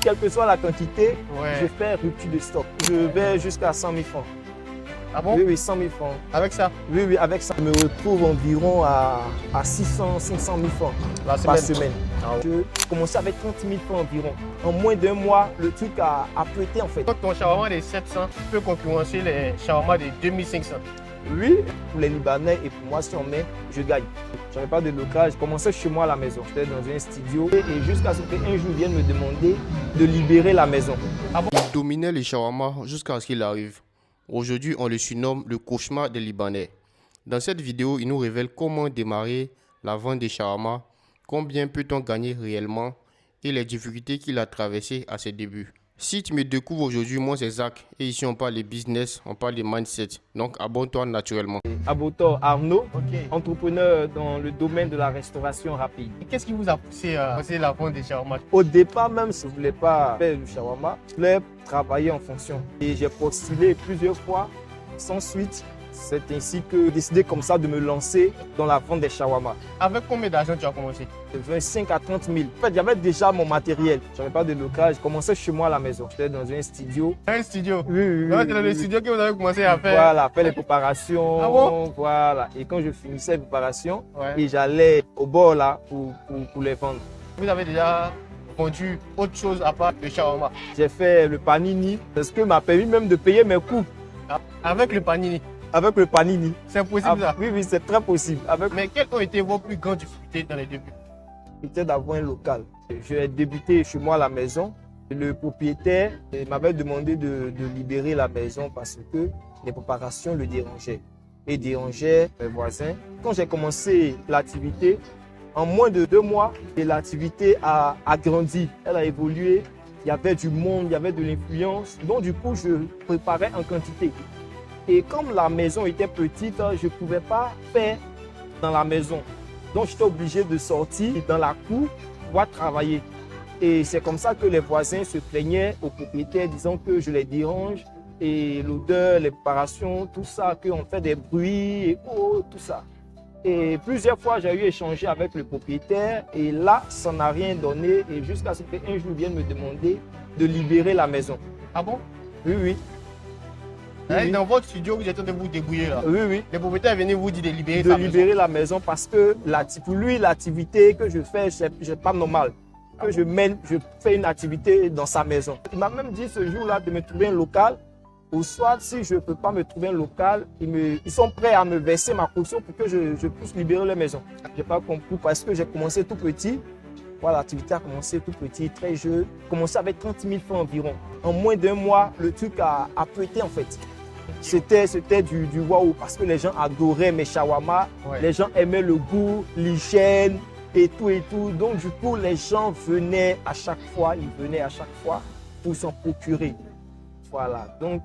quelle que soit la quantité, Ouais. je fais rupture de stock. Je vais jusqu'à 100 000 francs. Ah bon? Oui, oui, 100 000 francs. Avec ça? Oui, oui, avec ça, je me retrouve environ à 600, 500 000 francs La par semaine. semaine. Ah ouais. Je commençais avec 30 000 francs environ. En moins d'un mois, le truc a pété en fait. Donc ton shawarma de 700 peut concurrencer les shawarma de 2500. Oui, pour les Libanais et pour moi, si on met, je gagne. Je n'avais pas de local, je commençais chez moi à la maison. J'étais dans un studio et jusqu'à ce qu'un jour vienne me demander de libérer la maison. Il dominait les shawarma jusqu'à ce qu'il arrive. Aujourd'hui, on le surnomme le cauchemar des Libanais. Dans cette vidéo, il nous révèle comment démarrer la vente des shawarma, combien peut-on gagner réellement et les difficultés qu'il a traversées à ses débuts. Si tu me découvres aujourd'hui, moi c'est Zach et ici on parle de business, on parle de mindset. Donc abonne-toi naturellement. Abotor Arnaud, Ok. entrepreneur dans le domaine de la restauration rapide. Et qu'est-ce qui vous a poussé à passer la vente des shawarma? Au départ même, je ne voulais pas faire du shawarma, je voulais travailler en fonction. Et j'ai postulé plusieurs fois sans suite. C'est ainsi que j'ai décidé comme ça de me lancer dans la vente des shawarma. Avec combien d'argent tu as commencé? De 25 à 30 000. En fait, j'avais déjà mon matériel. Je n'avais pas de local. Je commençais chez moi à la maison. J'étais dans un studio. Un studio? Oui, oui, Donc, oui, c'est dans le oui. studio que vous avez commencé à faire? Voilà, faire les préparations. Ah bon? Voilà. Et quand je finissais les préparations, Ouais. et j'allais au bord là pour les vendre. Vous avez déjà vendu autre chose à part le shawarma? J'ai fait le panini, ce qui m'a permis même de payer mes coûts Avec le panini? avec le panini. C'est possible ça? Oui, oui, c'est très possible. Avec Mais quelles ont été vos plus grandes difficultés dans les débuts? le d'avoir un local. J'ai débuté chez moi à la maison. Le propriétaire m'avait demandé de libérer la maison parce que les préparations le dérangeaient et dérangeaient mes voisins. Quand j'ai commencé l'activité, en moins de 2 mois, l'activité a grandi, elle a évolué. Il y avait du monde, il y avait de l'influence. Donc du coup, je préparais en quantité. Et comme la maison était petite, je ne pouvais pas faire dans la maison. Donc j'étais obligé de sortir dans la cour pour pouvoir travailler. Et c'est comme ça que les voisins se plaignaient aux propriétaires disant que je les dérange et l'odeur, les préparations, tout ça, qu'on fait des bruits et tout ça. Et plusieurs fois, j'ai eu échangé avec le propriétaire et là, ça n'a rien donné et jusqu'à ce qu'un jour vienne me demander de libérer la maison. Ah bon? Oui, oui. Oui, Dans votre studio, vous êtes en train de vous débrouiller là. oui, oui. Les propriétaires venaient vous dire de libérer De sa libérer la maison parce que pour lui, l'activité que je fais, c'est pas normal. Que je fais une activité dans sa maison. Il m'a même dit ce jour-là de me trouver un local. Ou soit, si je ne peux pas me trouver un local, ils sont prêts à me verser ma caution pour que je puisse libérer la maison. Je n'ai pas compris parce que j'ai commencé tout petit. Voilà, l'activité a commencé tout petit, très jeune. J'ai commencé avec 30 000 francs environ. En moins d'un mois, le truc a pété en fait. C'était du waouh parce que les gens adoraient mes shawarma. Ouais. Les gens aimaient le goût, l'hygiène et tout et tout. Donc du coup, les gens venaient à chaque fois, pour s'en procurer. Voilà, donc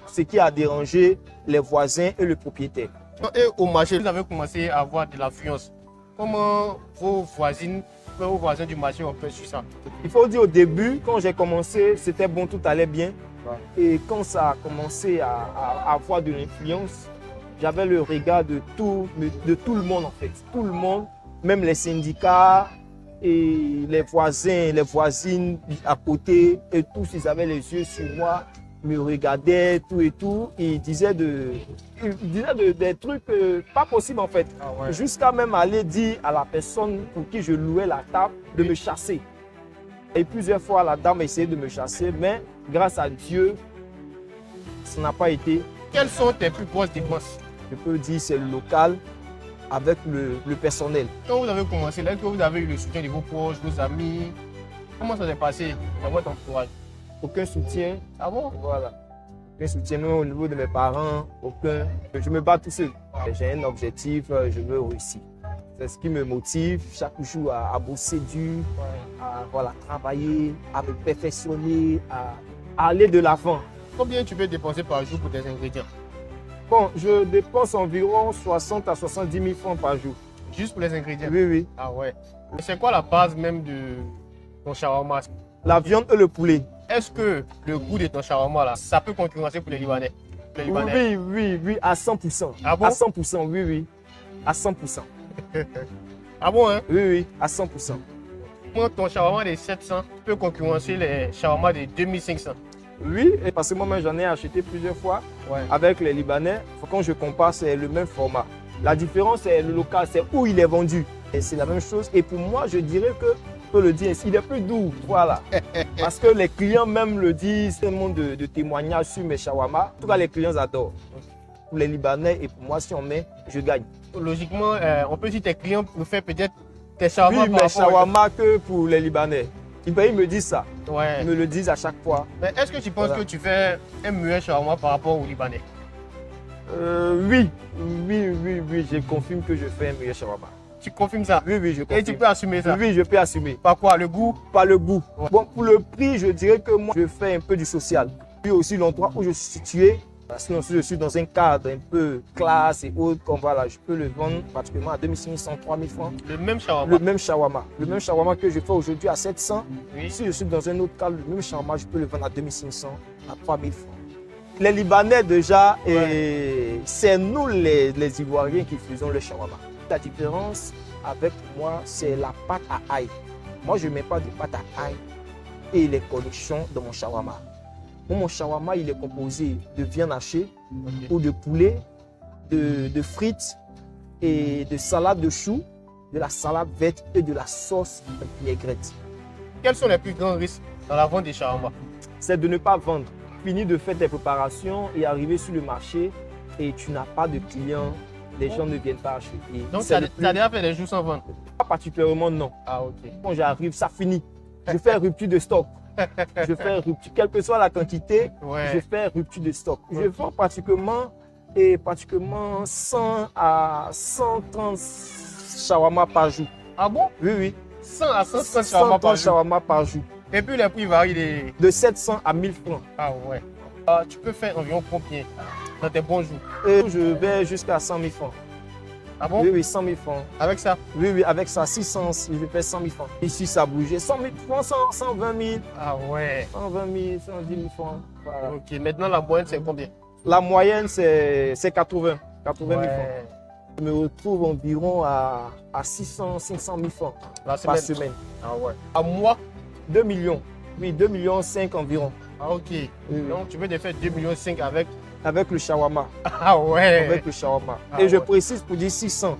ce qui a dérangé les voisins et le propriétaire. Et au marché, vous avez commencé à avoir de l'affluence. Comment vos voisins du marché ont perçu ça? Il faut dire au début, quand j'ai commencé, c'était bon, tout allait bien. Et quand ça a commencé à avoir de l'influence, j'avais le regard de tout le monde en fait. Tout le monde, même les syndicats et les voisins, les voisines à côté, et tous, ils avaient les yeux sur moi, me regardaient, tout et tout. Et ils disaient des trucs pas possibles en fait. Ah ouais. Jusqu'à même aller dire à la personne pour qui je louais la table de me chasser. Et plusieurs fois, la dame a essayé de me chasser, mais grâce à Dieu, ça n'a pas été. Quelles sont tes plus grosses dépenses? Je peux dire c'est le local avec le personnel. Quand vous avez commencé, est-ce que vous avez eu le soutien de vos proches, vos amis? Comment ça s'est passé dans votre entourage? Aucun soutien. Ah bon? Voilà. Aucun soutien, même au niveau de mes parents, aucun. Je me bats tout seul. J'ai un objectif, je veux réussir. C'est ce qui me motive chaque jour à bosser dur, à travailler, à me perfectionner, à aller de l'avant. Combien tu peux dépenser par jour pour tes ingrédients? Bon, je dépense environ 60 à 70 000 francs par jour. Juste pour les ingrédients? Oui, oui. Ah ouais. C'est quoi la base même de ton shawarma? La viande et le poulet. Est-ce que le goût de ton shawarma là, ça peut concurrencer pour les Libanais? Oui, à 100%. Ah bon? À 100%, oui. À 100%. Ah bon, hein? Oui, à 100%. Comment ton shawarma de 700 peut concurrencer les shawarma de 2500? Oui, et parce que moi-même, j'en ai acheté plusieurs fois avec les Libanais. Quand je compare, c'est le même format. La différence, c'est le local, c'est où il est vendu. Et c'est la même chose. Et pour moi, je dirais que, je peux le dire, il est plus doux. Voilà. Parce que les clients même le disent. C'est un monde de témoignages sur mes shawarma. En tout cas, les clients adorent. Pour les Libanais et pour moi, si on met, je gagne. Logiquement, on peut dire que tes clients préfèrent peut-être tes shawarma Oui, mes shawarma que pour les Libanais. Ils me disent ça. Ouais. Ils me le disent à chaque fois. Mais est-ce que tu penses que tu fais un meilleur shawarma par rapport aux Libanais? Oui, je confirme que je fais un meilleur shawarma. Tu confirmes ça? Oui, je confirme. Et tu peux assumer ça? Oui, je peux assumer. Par quoi? Le goût? Par le goût. Ouais. Bon, pour le prix, je dirais que moi, je fais un peu du social. Puis aussi l'endroit où je suis situé. Sinon, si je suis dans un cadre un peu classe et autres, comme voilà, je peux le vendre pratiquement à 2500, 3000 francs. Le même shawarma? Le même shawarma. Le même shawarma que je fais aujourd'hui à 700. Oui. Si je suis dans un autre cadre, le même shawarma, je peux le vendre à 2500, à 3000 francs. Les Libanais déjà, c'est nous les Ivoiriens qui faisons le shawarma. La différence avec moi, c'est la pâte à ail. Moi, je ne mets pas de pâte à ail et les cornichons dans mon shawarma. Mon shawarma, il est composé de viande hachée ou de poulet, de frites et de salade de choux, de la salade verte et de la sauce vinaigrette. Quels sont les plus grands risques dans la vente des shawarma? C'est de ne pas vendre. Finir de faire tes préparations et arriver sur le marché et tu n'as pas de clients, les gens ne viennent pas acheter. Donc, tu as déjà fait des jours sans vendre? Pas particulièrement, non. Ah, ok. Quand j'arrive, ça finit. Je fais rupture de stock. Je fais rupture, quelle que soit la quantité, je fais rupture de stock. Je vends pratiquement 100 à 130 shawarma par jour. Ah bon? Oui. 100 à 130 shawarma par jour. Et puis les prix varient de 700 à 1000 francs. Ah ouais. Tu peux faire environ combien dans tes bons jours? Et je vais jusqu'à 100 000 francs. Ah bon? Oui, 100 000 francs. Avec ça? Oui, avec ça, 600, je vais faire 100 000 francs. Ici, ça bougeait. 100 000 francs, 120 000. Ah ouais. 120 000, 110 000 francs. Voilà. Ok, maintenant la moyenne, c'est combien? La moyenne, c'est 80 000 francs. Je me retrouve environ à 600, 500 000 francs par semaine. Ah ouais. À mois? 2 millions. Oui, 2,5 millions environ. Ah ok. Oui. Donc tu peux te faire 2,5 millions avec? Avec le shawarma. Ah ouais. Avec le shawarma. Et je précise pour dire 600.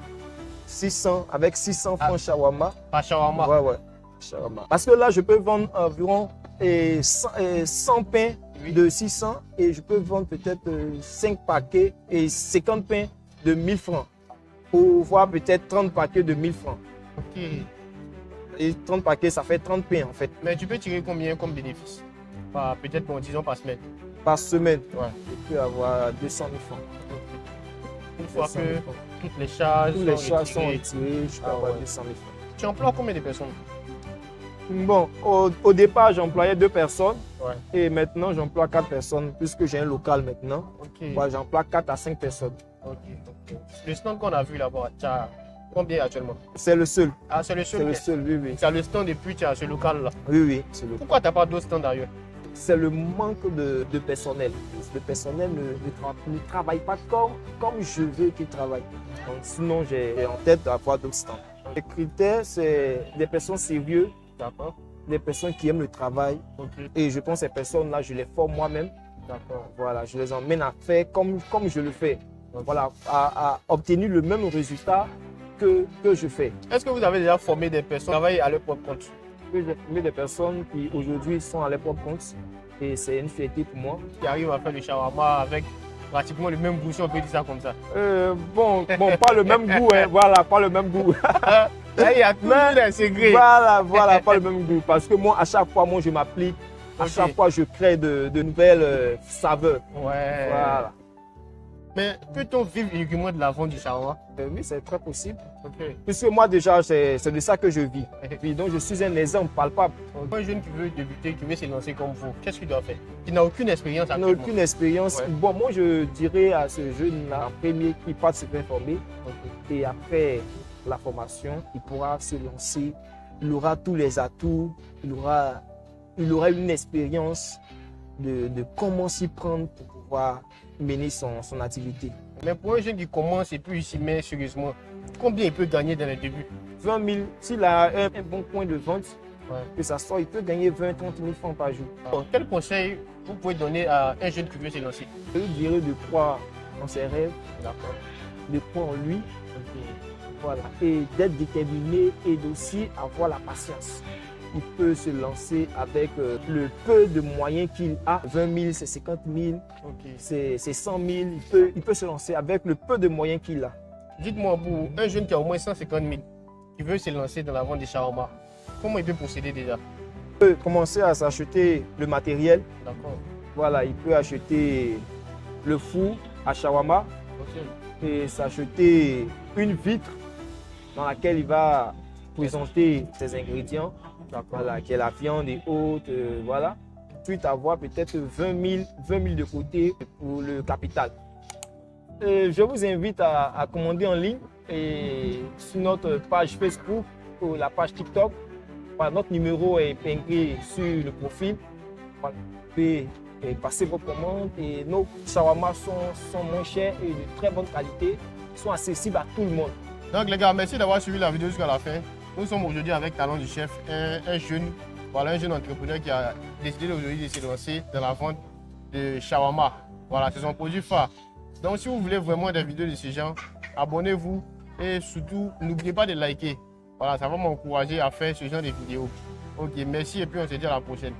600, avec 600 francs shawarma. Par shawarma? Ouais. Shawarma. Parce que là, je peux vendre environ 100 pains de 600 et je peux vendre peut-être 5 paquets et 50 pains de 1000 francs. Pour voir peut-être 30 paquets de 1000 francs. Ok. Et 30 paquets, ça fait 30 pains en fait. Mais tu peux tirer combien comme bénéfice? Peut-être, disons, par semaine? Par semaine, ouais. Je peux avoir 200 000 francs. Une fois que toutes les charges sont retirées, je peux avoir 200 000 francs. Tu emploies combien de personnes? Bon, au départ, j'employais 2 personnes. Ouais. Et maintenant, j'emploie 4 personnes, puisque j'ai un local maintenant. Okay. Ouais, j'emploie 4 à 5 personnes. Ok. Le stand qu'on a vu là-bas, tu as combien actuellement? C'est le seul. Ah, c'est le seul? C'est le seul, oui. Tu as le stand et puis tu as ce local-là? Oui. Pourquoi tu n'as pas d'autres stands d'ailleurs? C'est le manque de personnel. Le personnel ne travaille pas comme je veux qu'il travaille. Donc, sinon, j'ai en tête d'avoir d'autres stands. Les critères, c'est des personnes sérieuses, des personnes qui aiment le travail. Okay. Et je pense que ces personnes-là, je les forme moi-même. Voilà, je les emmène à faire comme je le fais. Okay. Voilà, à obtenir le même résultat que je fais. Est-ce que vous avez déjà formé des personnes qui travaillent à leur propre compte? J'ai formé des personnes qui aujourd'hui sont à leur propre compte et c'est une fierté pour moi. Qui arrivent à faire le shawarma avec pratiquement le même goût, si on peut dire ça comme ça. Bon, pas le même goût, hein. Voilà, pas le même goût. Là, il y a tout les secrets. Voilà, pas le même goût. Parce que moi, à chaque fois, je m'applique. À chaque fois, je crée de nouvelles saveurs. Ouais. Voilà. Mais peut-on vivre uniquement de la vente du shawarma? Oui, c'est très possible. Okay. Puisque moi, déjà, c'est de ça que je vis. Puis, donc, je suis un exemple palpable. Un jeune qui veut débuter, qui veut se lancer comme vous, qu'est-ce qu'il doit faire? Qui n'a aucune expérience actuellement. Il n'a aucune expérience. Ouais. Bon, moi, je dirais à ce jeune en premier qu'il part se faire former. Et après la formation, il pourra se lancer. Il aura tous les atouts. Il aura une expérience de comment s'y prendre pour pouvoir mener son activité. Mais pour un jeune qui commence et puis il s'y met sérieusement, combien il peut gagner dans le début? 20 000, s'il a un bon point de vente, Ouais. que ça sort, il peut gagner 20-30 000 francs par jour. Bon, quel conseil vous pouvez donner à un jeune qui veut se lancer? Je lui dirais de croire en ses rêves, D'accord. de croire en lui, voilà, et d'être déterminé et aussi avoir la patience. Il peut se lancer avec le peu de moyens qu'il a. 20 000, c'est 50 000, Ok. c'est 100 000. Il peut se lancer avec le peu de moyens qu'il a. Dites-moi, pour un jeune qui a au moins 150 000, qui veut se lancer dans la vente des shawarma, comment il peut procéder déjà? Il peut commencer à s'acheter le matériel. D'accord. Voilà, il peut acheter le four à shawarma Ok. et s'acheter une vitre dans laquelle il va présenter ses ingrédients. Voilà, qui est la viande et autres, voilà. Ensuite, avoir peut-être 20 000 de côté pour le capital. Je vous invite à commander en ligne et sur notre page Facebook ou la page TikTok. Voilà, notre numéro est épinglé sur le profil. Voilà, vous pouvez passer vos commandes et nos shawarma sont moins chers et de très bonne qualité, sont accessibles à tout le monde. Donc les gars, merci d'avoir suivi la vidéo jusqu'à la fin. Nous sommes aujourd'hui avec Talent du Chef, un jeune entrepreneur qui a décidé aujourd'hui de se lancer dans la vente de shawarma. Voilà, c'est son produit phare. Donc si vous voulez vraiment des vidéos de ce genre, abonnez-vous et surtout n'oubliez pas de liker. Voilà, ça va m'encourager à faire ce genre de vidéos. Ok, merci et puis on se dit à la prochaine.